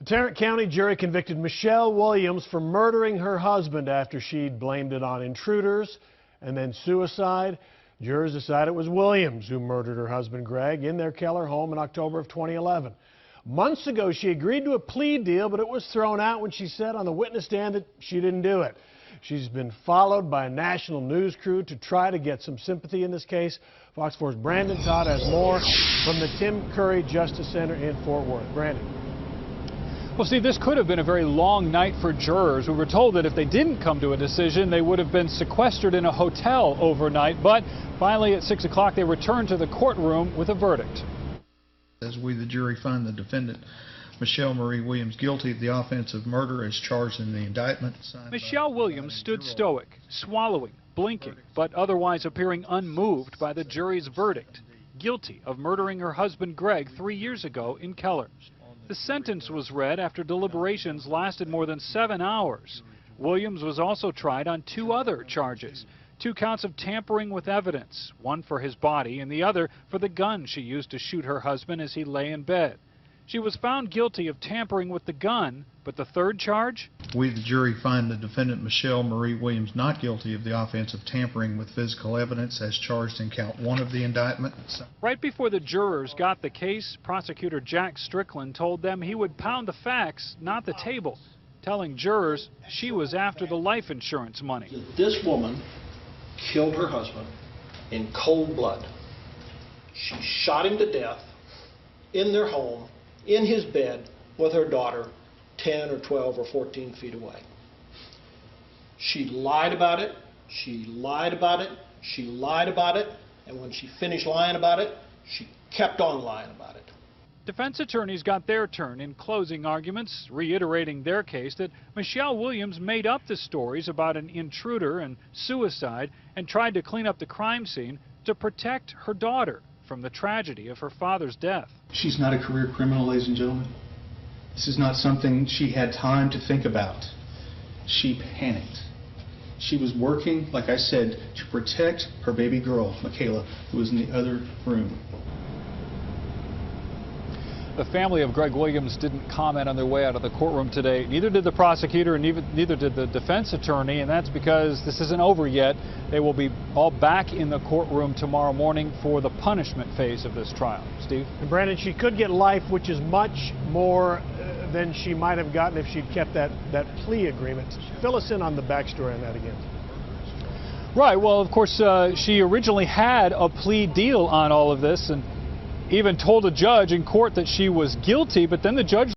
The Tarrant County jury convicted Michelle Williams for murdering her husband after she'd blamed it on intruders and then suicide. Jurors decided it was Williams who murdered her husband, Greg, in their Keller home in October of 2011. Months ago, she agreed to a plea deal, but it was thrown out when she said on the witness stand that she didn't do it. She's been followed by a national news crew to try to get some sympathy in this case. Fox 4's Brandon Todd has more from the Tim Curry Justice Center in Fort Worth. Brandon. Well, Steve, this could have been a very long night for jurors. We were told that if they didn't come to a decision, they would have been sequestered in a hotel overnight. But finally, at 6 o'clock, they returned to the courtroom with a verdict. As we, the jury, find the defendant, Michelle Marie Williams, guilty of the offense of murder as charged in the indictment. Michelle Williams stood stoic, swallowing, blinking, but otherwise appearing unmoved by the jury's verdict. Guilty of murdering her husband, Greg, 3 years ago in Keller. The sentence was read after deliberations lasted more than 7 hours. Williams was also tried on 2 other charges. 2 counts of tampering with evidence, one for his body and the other for the gun she used to shoot her husband as he lay in bed. She was found guilty of tampering with the gun, but the 3rd charge? We, the jury, find the defendant, Michelle Marie Williams, not guilty of the offense of tampering with physical evidence as charged in count 1 of the indictment. Right before the jurors got the case, prosecutor Jack Strickland told them he would pound the facts, not the table, telling jurors she was after the life insurance money. This woman killed her husband in cold blood. She shot him to death in their home, in his bed, with her daughter 10 or 12 or 14 feet away. She lied about it, she lied about it, she lied about it, and when she finished lying about it, she kept on lying about it. Defense attorneys got their turn in closing arguments, reiterating their case that Michelle Williams made up the stories about an intruder and suicide and tried to clean up the crime scene to protect her daughter from the tragedy of her father's death. She's not a career criminal, ladies and gentlemen. This is not something she had time to think about. She panicked. She was working, like I said, to protect her baby girl, Michaela, who was in the other room. The family of Greg Williams didn't comment on their way out of the courtroom today. Neither did the prosecutor and neither did the defense attorney, and that's because this isn't over yet. They will be all back in the courtroom tomorrow morning for the punishment phase of this trial. Steve? And Brandon, she could get life, which is much more than she might have gotten if she'd kept that plea agreement. Fill us in on the backstory on that again. Right. Well, of course, she originally had a plea deal on all of this and even told a judge in court that she was guilty, but then the judge